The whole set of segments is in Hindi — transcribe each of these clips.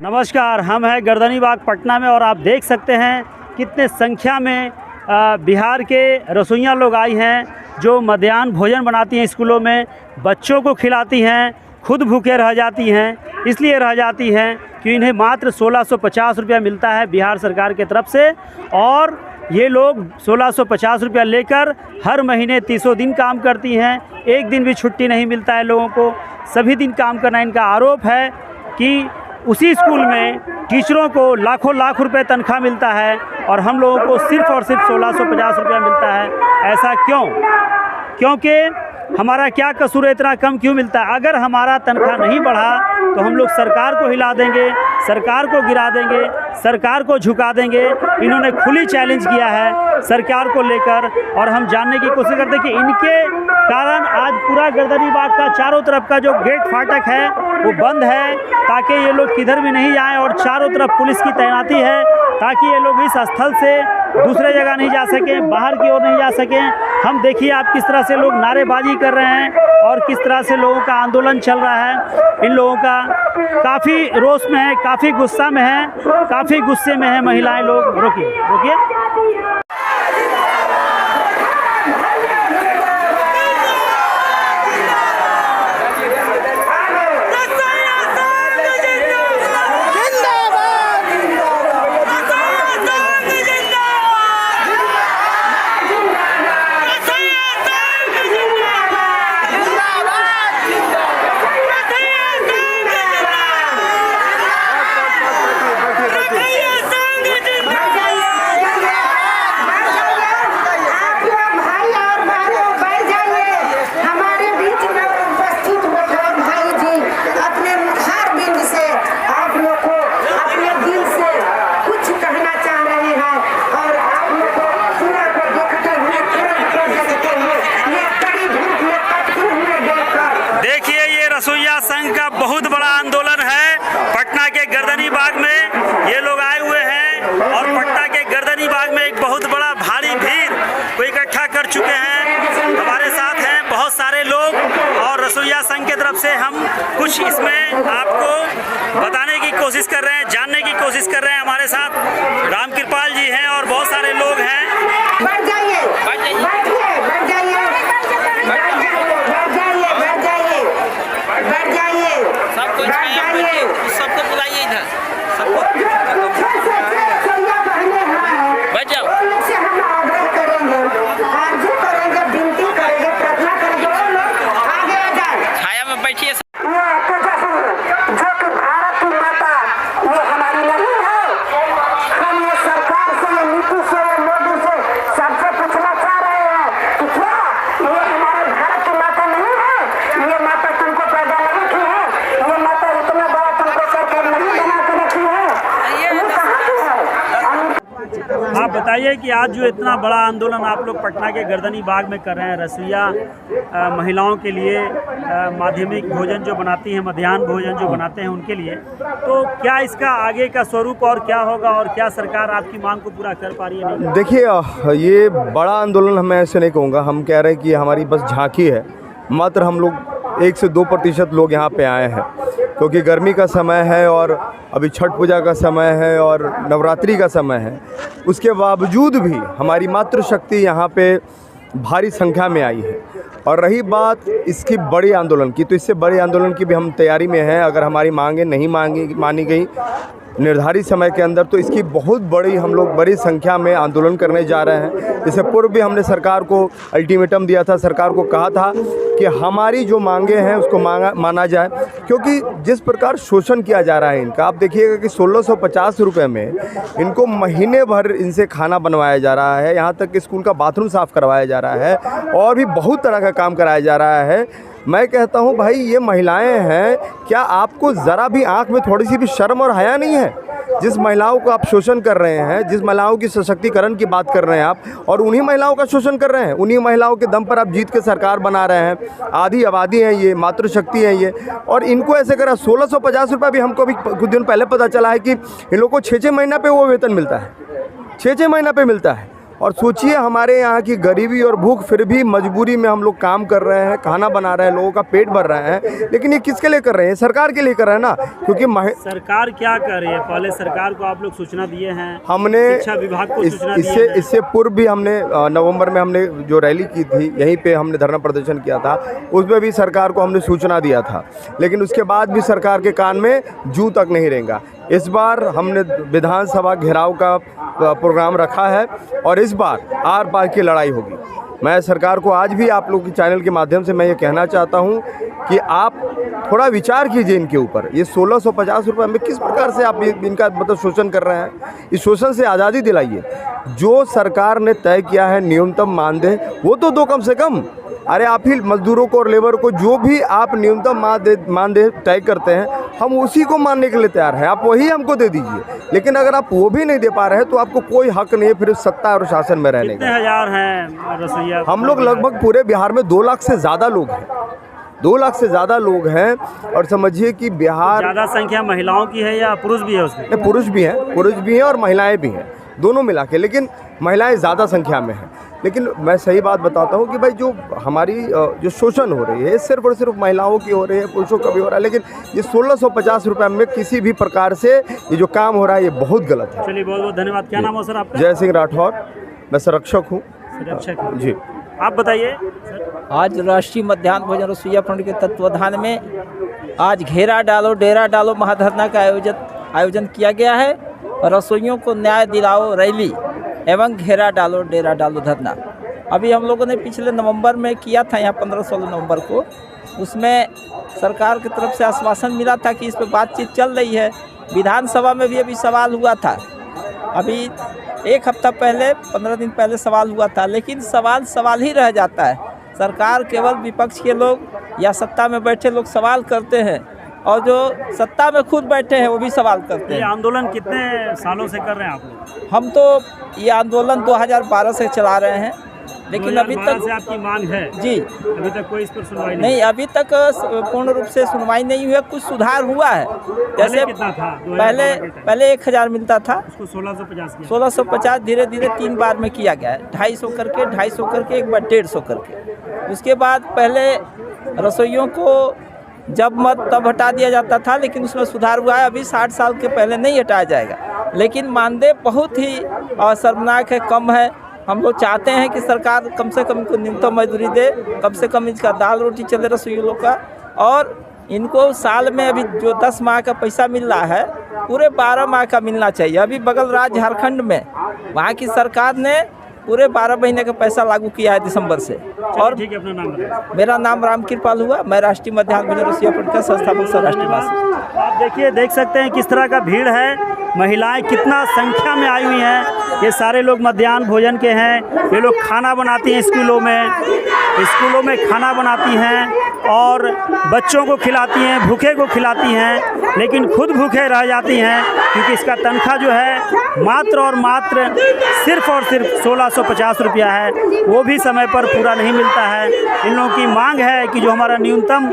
नमस्कार, हम हैं गर्दनीबाग पटना में और आप देख सकते हैं कितने संख्या में बिहार के रसोइया लोग आई हैं जो मध्याह्न भोजन बनाती हैं, स्कूलों में बच्चों को खिलाती हैं, खुद भूखे रह जाती हैं। इसलिए रह जाती हैं कि इन्हें मात्र 1650 रुपया मिलता है बिहार सरकार के तरफ से, और ये लोग 1650 रुपया लेकर हर महीने 300 दिन काम करती हैं। एक दिन भी छुट्टी नहीं मिलता है लोगों को, सभी दिन काम करना। इनका आरोप है कि उसी स्कूल में टीचरों को लाखों लाख रुपए तनख्वाह मिलता है और हम लोगों को सिर्फ़ और सिर्फ 1650 रुपया मिलता है। ऐसा क्यों? क्योंकि हमारा क्या कसूर है, इतना कम क्यों मिलता है? अगर हमारा तनख्वाह नहीं बढ़ा तो हम लोग सरकार को हिला देंगे, सरकार को गिरा देंगे, सरकार को झुका देंगे। इन्होंने खुली चैलेंज किया है सरकार को लेकर, और हम जानने की कोशिश करते हैं कि इनके कारण आज पूरा गर्दनीबाग का चारों तरफ का जो गेट फाटक है वो बंद है, ताकि ये लोग किधर भी नहीं जाएं, और चारों तरफ पुलिस की तैनाती है ताकि ये लोग इस स्थल से दूसरे जगह नहीं जा सकें, बाहर की ओर नहीं जा सकें। हम देखिए आप किस तरह से लोग नारेबाजी कर रहे हैं और किस तरह से लोगों का आंदोलन चल रहा है। इन लोगों का काफ़ी रोष में है, काफ़ी गुस्सा में है, काफ़ी गुस्से में है महिलाएं लोग। रोकिए रोकिए। रसोइया संघ का बहुत बड़ा आंदोलन है पटना के गर्दनीबाग में। ये लोग आए हुए हैं और पटना के गर्दनीबाग में एक बहुत बड़ा भारी भीड़ को इकट्ठा कर चुके हैं। हमारे साथ हैं बहुत सारे लोग और रसोइया संघ की तरफ से हम कुछ इसमें आपको बताने की कोशिश कर रहे हैं, जानने की कोशिश कर रहे हैं। हमारे साथ रामकृपाल जी हैं और बहुत सारे लोग हैं। सबको बुलाइए इधर, सबको बैठ जाओ। छाया में बैठिए। आप बताइए कि आज जो इतना बड़ा आंदोलन आप लोग पटना के गर्दनीबाग में कर रहे हैं रसोइया महिलाओं के लिए, माध्यमिक भोजन जो बनाती हैं, मध्याह्न भोजन जो बनाते हैं उनके लिए, तो क्या इसका आगे का स्वरूप और क्या होगा और क्या सरकार आपकी मांग को पूरा कर पा रही है? नहीं, देखिए ये बड़ा आंदोलन मैं ऐसे नहीं कहूँगा। हम कह रहे हैं कि हमारी बस झांकी है, मात्र हम लोग 1 से 2% लोग यहाँ पे आए हैं, क्योंकि गर्मी का समय है और अभी छठ पूजा का समय है और नवरात्रि का समय है। उसके बावजूद भी हमारी मातृशक्ति यहाँ पे भारी संख्या में आई है। और रही बात इसकी बड़ी आंदोलन की, तो इससे बड़े आंदोलन की भी हम तैयारी में हैं। अगर हमारी मांगें नहीं मानी गई निर्धारित समय के अंदर, तो इसकी बहुत बड़ी हम लोग बड़ी संख्या में आंदोलन करने जा रहे हैं। इससे पूर्व भी हमने सरकार को अल्टीमेटम दिया था, सरकार को कहा था कि हमारी जो मांगे हैं उसको माना जाए, क्योंकि जिस प्रकार शोषण किया जा रहा है इनका, आप देखिएगा कि 1650 रुपये में इनको महीने भर इनसे खाना बनवाया जा रहा है, यहाँ तक कि स्कूल का बाथरूम साफ़ करवाया जा रहा है और भी बहुत तरह का काम कराया जा रहा है। मैं कहता हूं भाई ये महिलाएं हैं, क्या आपको ज़रा भी आंख में थोड़ी सी भी शर्म और हया नहीं है? जिस महिलाओं को आप शोषण कर रहे हैं, जिस महिलाओं की सशक्तिकरण की बात कर रहे हैं आप, और उन्हीं महिलाओं का शोषण कर रहे हैं, उन्हीं महिलाओं के दम पर आप जीत के सरकार बना रहे हैं। आधी आबादी है ये, मातृशक्ति है ये, और इनको ऐसे करा 1650 रुपये भी हमको भी कुछ दिन पहले पता चला है कि इन लोगों को 6-6 महीना पे वो वेतन मिलता है, 6-6 महीना पे मिलता है। और सोचिए हमारे यहाँ की गरीबी और भूख, फिर भी मजबूरी में हम लोग काम कर रहे हैं, खाना बना रहे हैं, लोगों का पेट भर रहे हैं। लेकिन ये किसके लिए कर रहे हैं? सरकार के लिए कर रहे हैं ना, क्योंकि सरकार क्या कर रही है? पहले सरकार को आप लोग सूचना दिए हैं, हमने शिक्षा विभाग को सूचना दिए हैं। इससे पूर्व भी हमने नवंबर में हमने जो रैली की थी, यहीं पे हमने धरना प्रदर्शन किया था, उसमें भी सरकार को हमने सूचना दिया था। लेकिन उसके बाद भी सरकार के कान में जूं तक नहीं रेंगा। इस बार हमने विधानसभा घेराव का प्रोग्राम रखा है और इस बार आर पार की लड़ाई होगी। मैं सरकार को आज भी आप लोग के चैनल के माध्यम से मैं ये कहना चाहता हूँ कि आप थोड़ा विचार कीजिए इनके ऊपर। ये 1650 रुपये में किस प्रकार से आप इनका मतलब शोषण कर रहे हैं। इस शोषण से आज़ादी दिलाइए। जो सरकार ने तय किया है न्यूनतम मानदेय, वो तो दो कम से कम। अरे आप ही मजदूरों को और लेबर को जो भी आप न्यूनतम मानदेय तय करते हैं, हम उसी को मानने के लिए तैयार हैं। आप वही हमको दे दीजिए। लेकिन अगर आप वो भी नहीं दे पा रहे हैं तो आपको कोई हक नहीं है फिर सत्ता और शासन में रहने का। कितने हजार हैं रसोइया? हम लोग लगभग पूरे बिहार में 2 लाख से ज़्यादा लोग हैं। 2 लाख से ज़्यादा लोग हैं। और समझिए कि बिहार ज़्यादा संख्या महिलाओं की है या पुरुष भी है उसमें? पुरुष भी हैं और महिलाएं भी हैं, दोनों मिला के। लेकिन महिलाएं ज़्यादा संख्या में हैं। लेकिन मैं सही बात बताता हूँ कि भाई जो हमारी जो शोषण हो रही है, ये सिर्फ और सिर्फ महिलाओं की हो रही है, पुरुषों का भी हो रहा है। लेकिन ये 1650 रुपये में किसी भी प्रकार से ये जो काम हो रहा है, ये बहुत गलत है। चलिए, बहुत बहुत धन्यवाद। क्या नाम है सर आपका? जय सिंह राठौर, मैं संरक्षक हूँ। संरक्षक जी, आप बताइए। आज राष्ट्रीय मध्याह्न भोजन रसोइया फंड के तत्वाधान में आज घेरा डालो डेरा डालो महाधरना का आयोजन किया गया है। रसोइयों को न्याय दिलाओ रैली एवं घेरा डालो डेरा डालो धरना अभी हम लोगों ने पिछले नवंबर में किया था, यहाँ 15-16 नवंबर को। उसमें सरकार की तरफ से आश्वासन मिला था कि इस पर बातचीत चल रही है। विधानसभा में भी अभी सवाल हुआ था, अभी 1 हफ्ता पहले 15 दिन पहले सवाल हुआ था। लेकिन सवाल ही रह जाता है। सरकार केवल विपक्ष के लोग या सत्ता में बैठे लोग सवाल करते हैं और जो सत्ता में खुद बैठे हैं वो भी सवाल करते हैं। ये आंदोलन कितने सालों से कर रहे हैं आप लोग? हम तो ये आंदोलन 2012 से चला रहे हैं, लेकिन अभी तक से आपकी मांग है जी, अभी तक कोई इस पर सुनवाई नहीं, अभी तक पूर्ण रूप से सुनवाई नहीं हुई है। कुछ सुधार हुआ है, जैसे कितना था? पहले 1000 मिलता था, उसको 1650 किया। 1650 धीरे धीरे 3 बार में किया गया है। 250 करके 250 करके एक बार 150 करके। उसके बाद पहले रसोइयों को जब मत तब हटा दिया जाता था, लेकिन उसमें सुधार हुआ है। अभी 60 साल के पहले नहीं हटाया जाएगा। लेकिन मानदेय बहुत ही शर्मनाक है, कम है। हम लोग चाहते हैं कि सरकार कम से कम इनको न्यूनतम मजदूरी दे, कम से कम इसका दाल रोटी चले रसोइयों का। और इनको साल में अभी जो 10 माह का पैसा मिल रहा है, पूरे 12 माह का मिलना चाहिए। अभी बगल राज्य झारखंड में वहाँ की सरकार ने पूरे 12 महीने का पैसा लागू किया है दिसंबर से। और ठीक है, अपना नाम बताइए। मेरा नाम राम कृपाल हुआ, मैं राष्ट्रीय मध्याह्न भोजन रसोइया फंड का संस्थापक सह राष्ट्रीय महासचिव। आप देखिए, देख सकते हैं किस तरह का भीड़ है। महिलाएं कितना संख्या में आई हुई हैं। ये सारे लोग मध्याह्न भोजन के हैं। ये लोग खाना बनाती हैं स्कूलों में खाना बनाती हैं और बच्चों को खिलाती हैं, भूखे को खिलाती हैं, लेकिन खुद भूखे रह जाती हैं क्योंकि इसका तनख्वाह जो है मात्र और मात्र सिर्फ और सिर्फ 1650 रुपया है। वो भी समय पर पूरा नहीं मिलता है। इन लोगों की मांग है कि जो हमारा न्यूनतम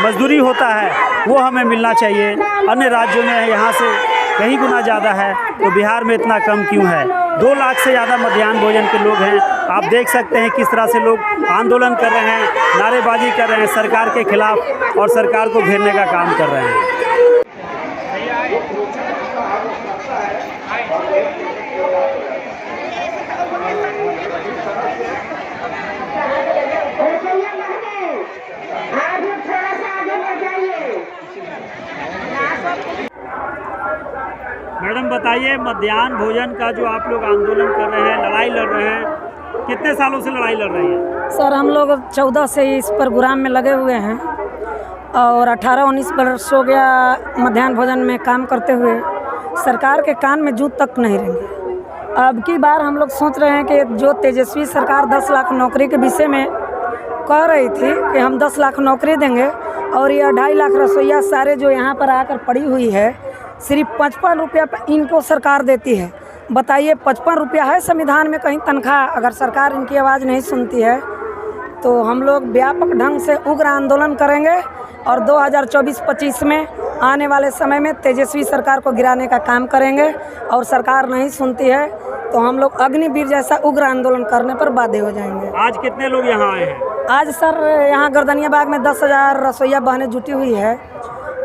मजदूरी होता है वो हमें मिलना चाहिए। अन्य राज्यों में यहाँ से कहीं गुना ज़्यादा है, तो बिहार में इतना कम क्यों है? 2 लाख से ज़्यादा मध्याह्न भोजन के लोग हैं। आप देख सकते हैं किस तरह से लोग आंदोलन कर रहे हैं, नारेबाजी कर रहे हैं सरकार के खिलाफ और सरकार को घेरने का काम कर रहे हैं। मैडम बताइए, मध्याह्न भोजन का जो आप लोग आंदोलन कर रहे हैं, लड़ाई लड़ रहे हैं, कितने सालों से लड़ाई लड़ रही हैं? सर, हम लोग 14 से इस प्रोग्राम में लगे हुए हैं और 18-19 वर्ष हो गया मध्याह्न भोजन में काम करते हुए। सरकार के कान में जूं तक नहीं रहेंगे। अब की बार हम लोग सोच रहे हैं कि जो तेजस्वी सरकार 10 लाख नौकरी के विषय में कह रही थी कि हम 10 लाख नौकरी देंगे, और ये 2.5 लाख रसोइया सारे जो यहाँ पर आकर पड़ी हुई है, सिर्फ 55 रुपया पर इनको सरकार देती है। बताइए, 55 रुपया है संविधान में कहीं तनख्वाह? अगर सरकार इनकी आवाज़ नहीं सुनती है तो हम लोग व्यापक ढंग से उग्र आंदोलन करेंगे और 2024-25 में आने वाले समय में तेजस्वी सरकार को गिराने का काम करेंगे। और सरकार नहीं सुनती है तो हम लोग अग्निवीर जैसा उग्र आंदोलन करने पर बाध्य हो जाएंगे। आज कितने लोग यहाँ आए हैं? आज सर यहाँ गर्दनिया बाग में 10,000 रसोईया बहनें जुटी हुई है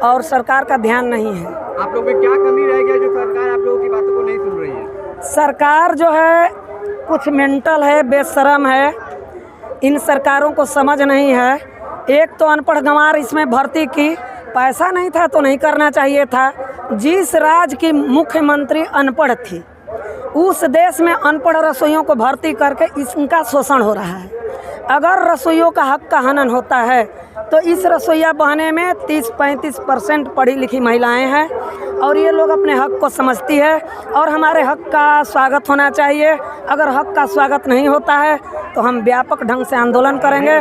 और सरकार का ध्यान नहीं है। आप लोग में क्या कमी रह गया जो सरकार आप लोगों की बातों को नहीं सुन रही है? सरकार जो है कुछ मेंटल है, बेशरम है, इन सरकारों को समझ नहीं है। एक तो अनपढ़ गंवार इसमें भर्ती की, पैसा नहीं था तो नहीं करना चाहिए था। जिस राज्य की मुख्यमंत्री अनपढ़ थी उस देश में अनपढ़ रसोइयों को भर्ती करके इनका शोषण हो रहा है। अगर रसोइयों का हक का हनन होता है तो इस रसोईया बहने में 30-35% पढ़ी लिखी महिलाएं हैं और ये लोग अपने हक को समझती है और हमारे हक का स्वागत होना चाहिए। अगर हक का स्वागत नहीं होता है तो हम व्यापक ढंग से आंदोलन करेंगे।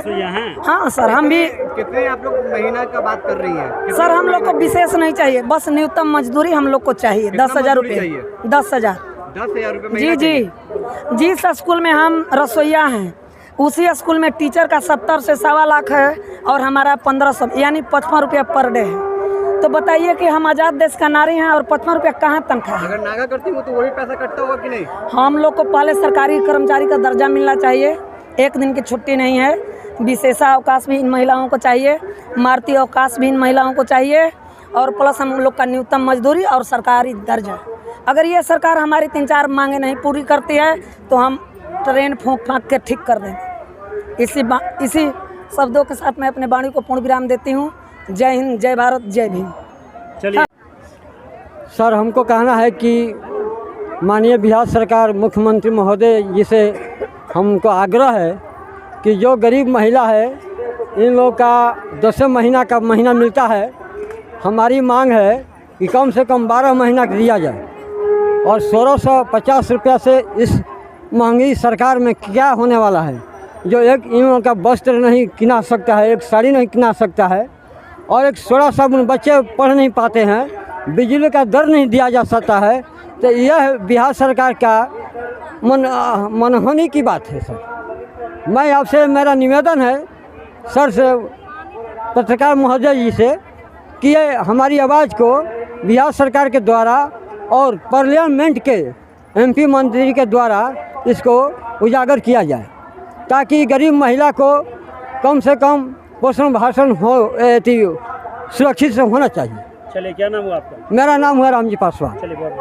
हाँ सर, हम भी। कितने आप लोग महीना का बात कर रही हैं? सर हम लोग को विशेष नहीं चाहिए, बस न्यूनतम मजदूरी हम लोग को चाहिए 10,000 रुपये। 10,000 रुपये? जी। जिस स्कूल में हम रसोईया हैं उसी स्कूल में टीचर का 70 से 1.25 लाख है और हमारा 1500 यानी 55 रुपया पर डे है। तो बताइए कि हम आज़ाद देश का नारी हैं और 55 रुपया कहाँ तनख्वाह है? अगर नागा करती हूँ तो वही पैसा कटता होगा कि नहीं? हम लोग को पहले सरकारी कर्मचारी का दर्जा मिलना चाहिए, 1 दिन की छुट्टी नहीं है। विशेषावकाश भी इन महिलाओं को चाहिए, मारुति अवकाश भी इन महिलाओं को चाहिए और प्लस हम लोग का न्यूनतम मजदूरी और सरकारी दर्जा। अगर ये सरकार हमारी 3-4 मांगे नहीं पूरी करती है तो हम ट्रेन फूंक फाँक के ठीक कर देंगे। इसी शब्दों के साथ मैं अपने वाणी को पूर्ण विराम देती हूँ। जय हिंद, जय भारत, जय भीम। चलिए सर, हमको कहना है कि माननीय बिहार सरकार मुख्यमंत्री महोदय जी से हमको आग्रह है कि जो गरीब महिला है इन लोगों का 10 महीना का महीना मिलता है। हमारी मांग है कि कम से कम 12 महीना दिया जाए और 1650 रुपया से इस महंगी सरकार में क्या होने वाला है। जो एक इन लोगों का वस्त्र नहीं किना सकता है, एक साड़ी नहीं किना सकता है और एक सोडा साबुन बच्चे पढ़ नहीं पाते हैं, बिजली का दर नहीं दिया जा सकता है। तो यह बिहार सरकार का मनहानि की बात है। सर मैं आपसे मेरा निवेदन है सर से, पत्रकार महोदय जी से, कि ये हमारी आवाज़ को बिहार सरकार के द्वारा और पार्लियामेंट के MP मंत्री के द्वारा इसको उजागर किया जाए ताकि गरीब महिला को कम से कम पोषण भाषण हो सुरक्षित से होना चाहिए। चलिए, क्या नाम हुआ आपका? मेरा नाम है रामजी पासवान। चलिए, बहुत